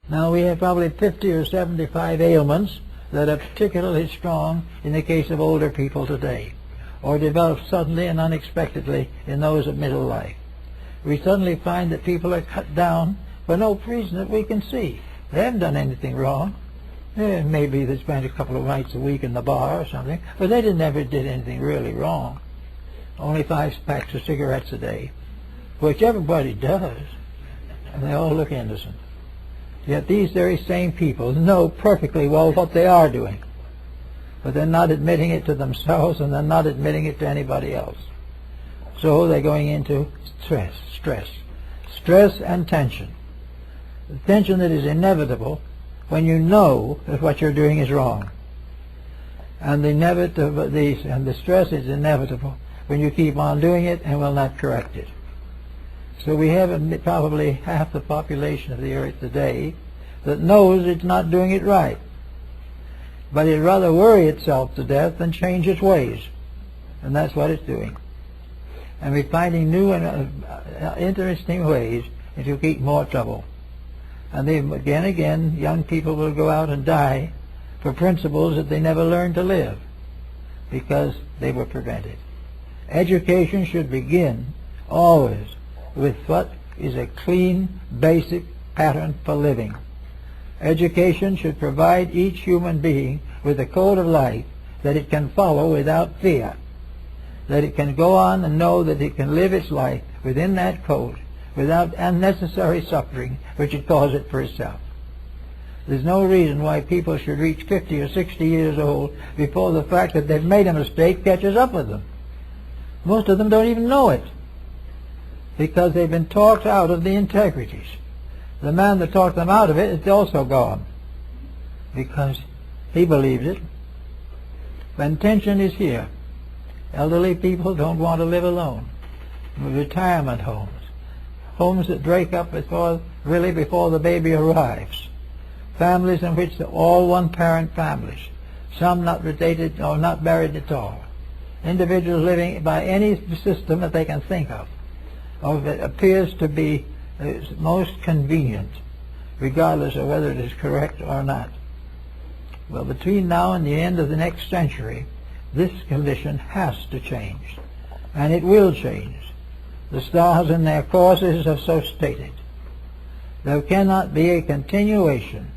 Now we have probably 50 or 75 ailments that are particularly strong in the case of older people today, or develop suddenly and unexpectedly in those of middle life. We suddenly find that people are cut down for no reason that we can see. They haven't done anything wrong. Maybe they spent a couple of nights a week in the bar or something, but they never did anything really wrong. Only 5 packs of cigarettes a day, which everybody does, and they all look innocent. Yet these very same people know perfectly well what they are doing, but they're not admitting it to themselves, and they're not admitting it to anybody else. So they're going into stress and tension. The tension that is inevitable when you know that what you're doing is wrong, and the stress is inevitable when you keep on doing it and will not correct it. So we have probably half the population of the earth today that knows it's not doing it right, but it'd rather worry itself to death than change its ways, and that's what it's doing. And we're finding new and interesting ways to keep more trouble. And then again, young people will go out and die for principles that they never learned to live because they were prevented. Education should begin always with what is a clean, basic pattern for living. Education should provide each human being with a code of life that it can follow without fear, that it can go on and know that it can live its life within that code without unnecessary suffering which it causes for itself. There's no reason why people should reach 50 or 60 years old before the fact that they've made a mistake catches up with them. Most of them don't even know it because they've been talked out of the integrities. The man that talked them out of it is also gone because he believes it. When tension is here, elderly people don't want to live alone. Retirement homes. Homes that break up before the baby arrives. Families in which they're all one-parent families. Some not related or not married at all. Individuals living by any system that they can think of, or that appears to be most convenient, regardless of whether it is correct or not. Well, between now and the end of the next century, this condition has to change, and it will change. The stars in their courses have so stated. There cannot be a continuation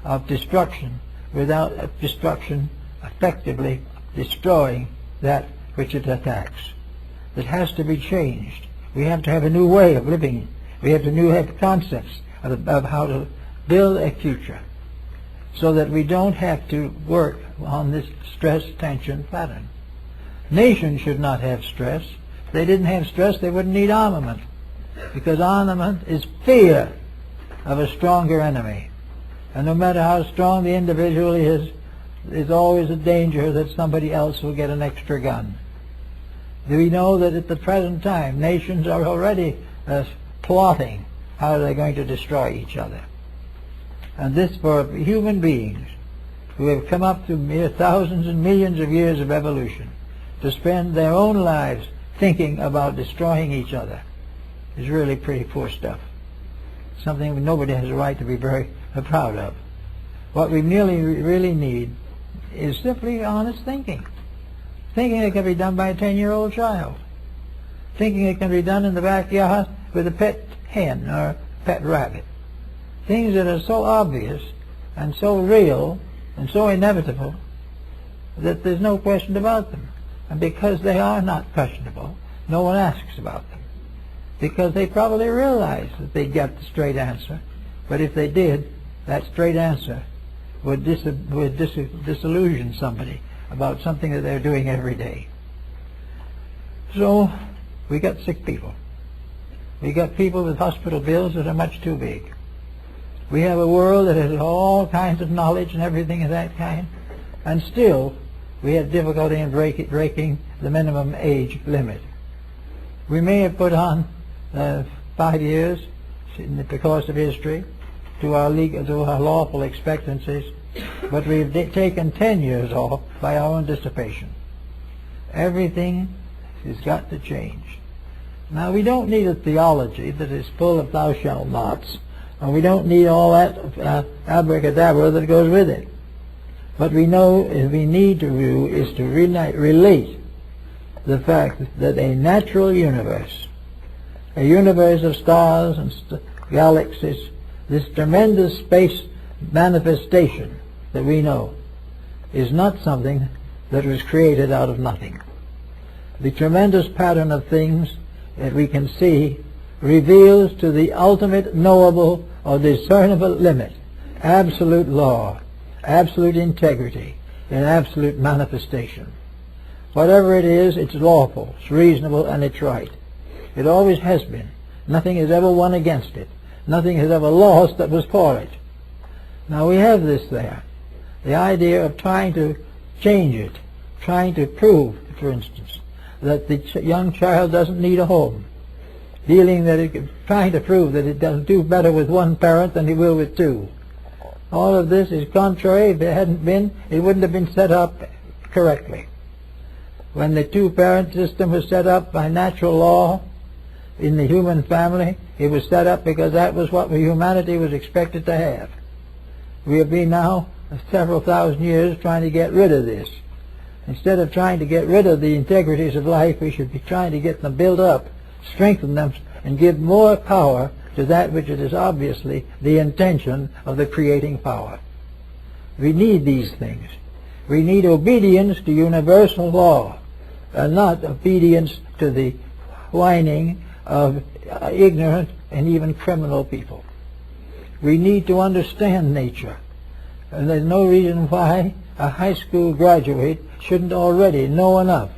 of destruction without destruction effectively destroying that which it attacks. It has to be changed. We have to have a new way of living. We have to have concepts of how to build a future so that we don't have to work on this stress-tension pattern. Nations should not have stress. If they didn't have stress, they wouldn't need armament, because armament is fear of a stronger enemy. And no matter how strong the individual is, there's always a danger that somebody else will get an extra gun. We know that at the present time, nations are already plotting how they're going to destroy each other. And this for human beings who have come up through mere thousands and millions of years of evolution to spend their own lives thinking about destroying each other is really pretty poor stuff. Something nobody has a right to be very proud of. What we really need is simply honest thinking. Thinking it can be done by a 10-year-old child. Thinking it can be done in the backyard with a pet hen or a pet rabbit. Things that are so obvious and so real and so inevitable that there's no question about them. And because they are not questionable, no one asks about them. Because they probably realize that they get the straight answer. But if they did, that straight answer would disillusion somebody about something that they're doing every day. So we got sick people. We got people with hospital bills that are much too big. We have a world that has all kinds of knowledge and everything of that kind, and still we have difficulty in breaking the minimum age limit. We may have put on 5 years in the course of history to our lawful expectancies, but we've taken 10 years off by our own dissipation. Everything has got to change. Now, we don't need a theology that is full of thou shalt nots And we don't need all that abracadabra that goes with it. What we know is we need to do is to relate the fact that a natural universe, a universe of stars and galaxies, this tremendous space manifestation that we know, is not something that was created out of nothing. The tremendous pattern of things that we can see reveals to the ultimate knowable or discernible limit absolute law, absolute integrity, and absolute manifestation. Whatever it is, it's lawful, it's reasonable, and it's right. It always has been. Nothing has ever won against it. Nothing has ever lost that was for it. Now we have this there. The idea of trying to change it, trying to prove, for instance, that the young child doesn't need a home, trying to prove that it doesn't do better with one parent than it will with two. All of this is contrary. If it hadn't been, it wouldn't have been set up correctly. When the two-parent system was set up by natural law in the human family, it was set up because that was what humanity was expected to have. We have been now several thousand years trying to get rid of this. Instead of trying to get rid of the integrities of life, we should be trying to get them built up, strengthen them, and give more power to that which it is obviously the intention of the creating power. We need these things. We need obedience to universal law, and not obedience to the whining of ignorant and even criminal people. We need to understand nature, and there's no reason why a high school graduate shouldn't already know enough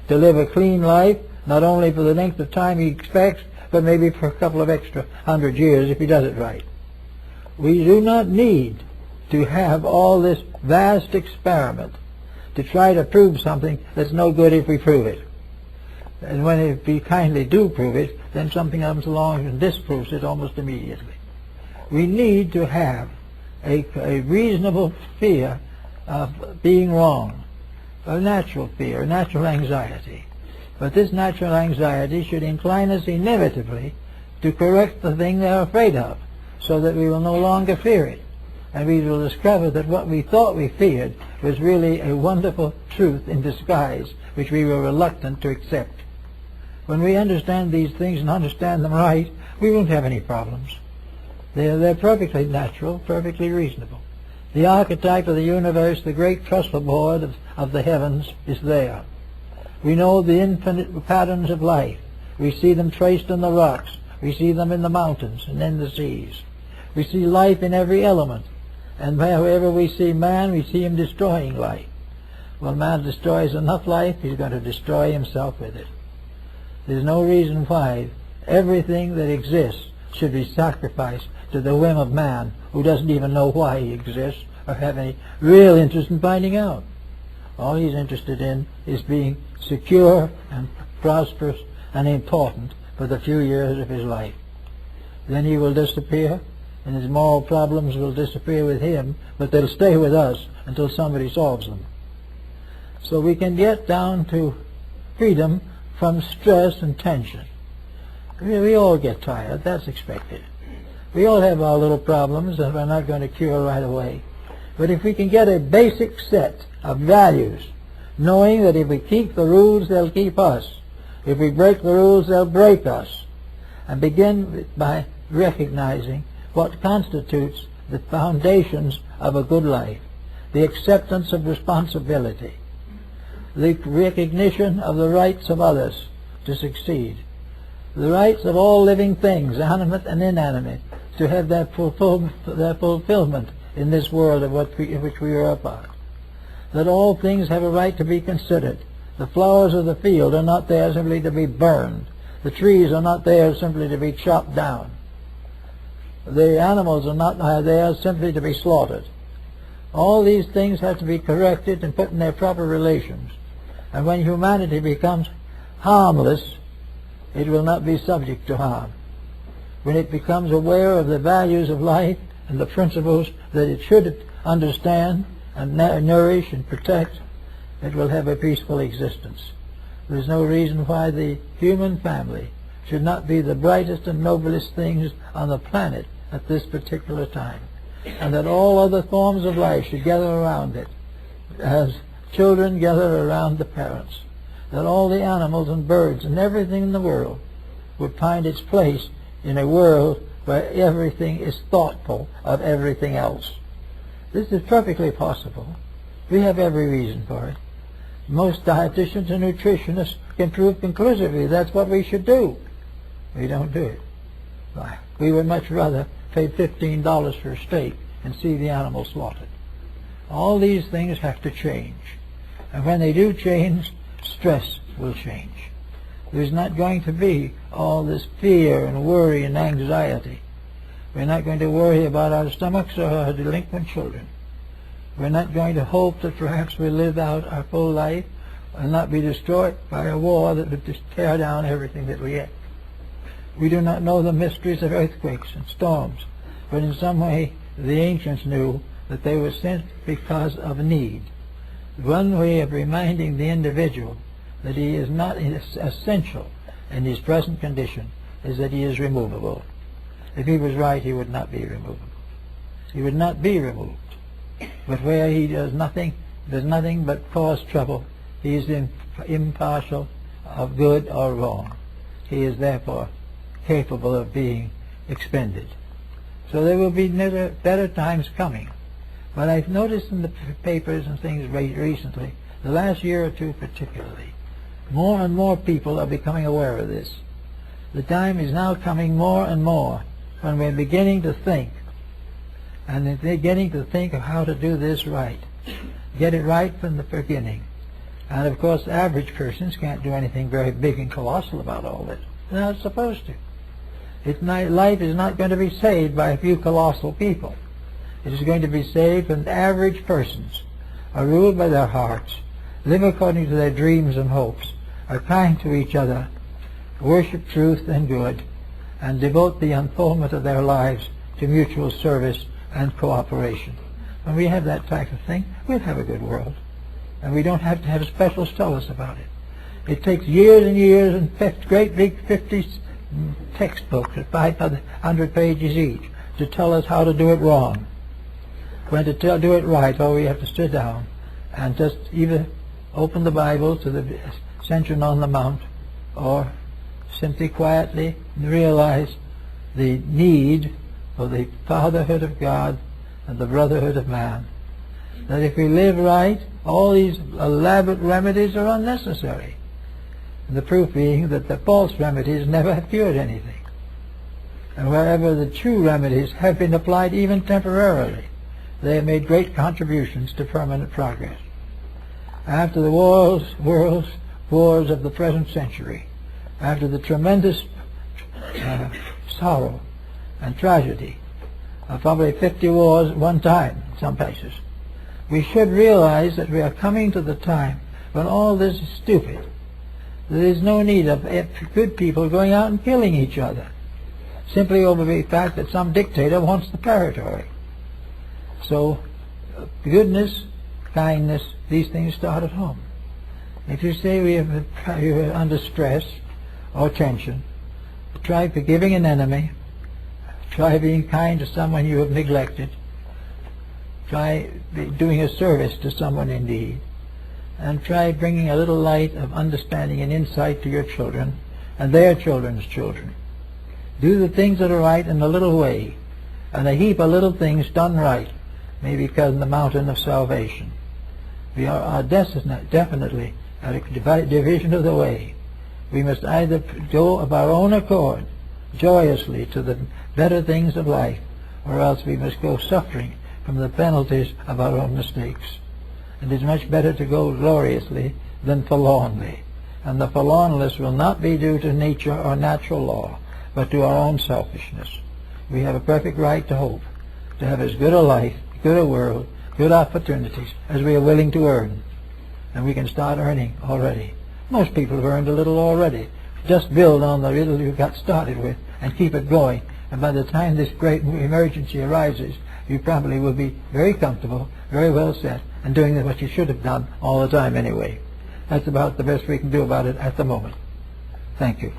to live a clean life, not only for the length of time he expects, but maybe for a couple of extra 100 years if he does it right. We do not need to have all this vast experiment to try to prove something that's no good if we prove it. And when we kindly do prove it, then something comes along and disproves it almost immediately. We need to have a reasonable fear of being wrong, a natural fear, a natural anxiety. But this natural anxiety should incline us inevitably to correct the thing they're afraid of, so that we will no longer fear it. And we will discover that what we thought we feared was really a wonderful truth in disguise, which we were reluctant to accept. When we understand these things and understand them right, we won't have any problems. They're perfectly natural, perfectly reasonable. The archetype of the universe, the great trestle board of the heavens, is there. We know the infinite patterns of life. We see them traced in the rocks. We see them in the mountains and in the seas. We see life in every element. And wherever we see man, we see him destroying life. When man destroys enough life, he's going to destroy himself with it. There's no reason why everything that exists should be sacrificed to the whim of man, who doesn't even know why he exists or have any real interest in finding out. All he's interested in is being secure and prosperous and important for the few years of his life. Then he will disappear, and his moral problems will disappear with him, but they'll stay with us until somebody solves them. So we can get down to freedom from stress and tension. We all get tired. That's expected. We all have our little problems that we're not going to cure right away. But if we can get a basic set of values, knowing that if we keep the rules, they'll keep us. If we break the rules, they'll break us. And begin by recognizing what constitutes the foundations of a good life. The acceptance of responsibility. The recognition of the rights of others to succeed. The rights of all living things, animate and inanimate, to have their fulfillment in this world of which we are a part. That all things have a right to be considered. The flowers of the field are not there simply to be burned. The trees are not there simply to be chopped down. The animals are not there simply to be slaughtered. All these things have to be corrected and put in their proper relations. And when humanity becomes harmless, it will not be subject to harm. When it becomes aware of the values of life and the principles that it should understand and nourish and protect, it will have a peaceful existence. There is no reason why the human family should not be the brightest and noblest things on the planet at this particular time, and that all other forms of life should gather around it, as children gather around the parents, that all the animals and birds and everything in the world would find its place in a world where everything is thoughtful of everything else. This is perfectly possible. We have every reason for it. Most dietitians and nutritionists can prove conclusively that's what we should do. We don't do it. We would much rather pay $15 for a steak and see the animal slaughtered. All these things have to change. And when they do change, stress will change. There's not going to be all this fear and worry and anxiety. We're not going to worry about our stomachs or our delinquent children. We're not going to hope that perhaps we live out our full life and not be destroyed by a war that would just tear down everything that we have. We do not know the mysteries of earthquakes and storms, but in some way the ancients knew that they were sent because of need. One way of reminding the individual that he is not essential in his present condition is that he is removable. If he was right, he would not be removable. He would not be removed. But where he does nothing but cause trouble, he is impartial of good or wrong. He is therefore capable of being expended. So there will be better times coming. But I've noticed in the papers and things recently, the last year or two particularly, more and more people are becoming aware of this. The time is now coming more and more when we're beginning to think, and they're beginning to think of how to do this right. Get it right from the beginning. And of course, average persons can't do anything very big and colossal about all this. They're not supposed to. Life is not going to be saved by a few colossal people. It is going to be saved when average persons are ruled by their hearts, live according to their dreams and hopes, are kind to each other, worship truth and good, and devote the unfoldment of their lives to mutual service and cooperation. When we have that type of thing, we'll have a good world. And we don't have to have specials tell us about it. It takes years and years and great big 50 textbooks at 500 pages each to tell us how to do it wrong. When to do it right, we have to sit down and just either open the Bible to the Sermon on the Mount, or simply quietly realize the need for the fatherhood of God and the brotherhood of man. That if we live right, all these elaborate remedies are unnecessary. And the proof being that the false remedies never have cured anything. And wherever the true remedies have been applied even temporarily, they have made great contributions to permanent progress. After the wars of the present century, after the tremendous sorrow and tragedy of probably 50 wars at one time in some places, we should realize that we are coming to the time when all this is stupid. There is no need of good people going out and killing each other, simply over the fact that some dictator wants the territory. So, goodness, kindness, these things start at home. If you say you're under stress or tension, try forgiving an enemy, try being kind to someone you have neglected, try doing a service to someone in need, and try bringing a little light of understanding and insight to your children and their children's children. Do the things that are right in a little way, and a heap of little things done right may become the mountain of salvation. We are definitely at a division of the way. We must either go of our own accord, joyously, to the better things of life, or else we must go suffering from the penalties of our own mistakes. It is much better to go gloriously than forlornly. And the forlornness will not be due to nature or natural law, but to our own selfishness. We have a perfect right to hope, to have as good a life, good a world, good opportunities as we are willing to earn. And we can start earning already. Most people have earned a little already. Just build on the little you got started with and keep it going. And by the time this great emergency arises, you probably will be very comfortable, very well set, and doing what you should have done all the time anyway. That's about the best we can do about it at the moment. Thank you.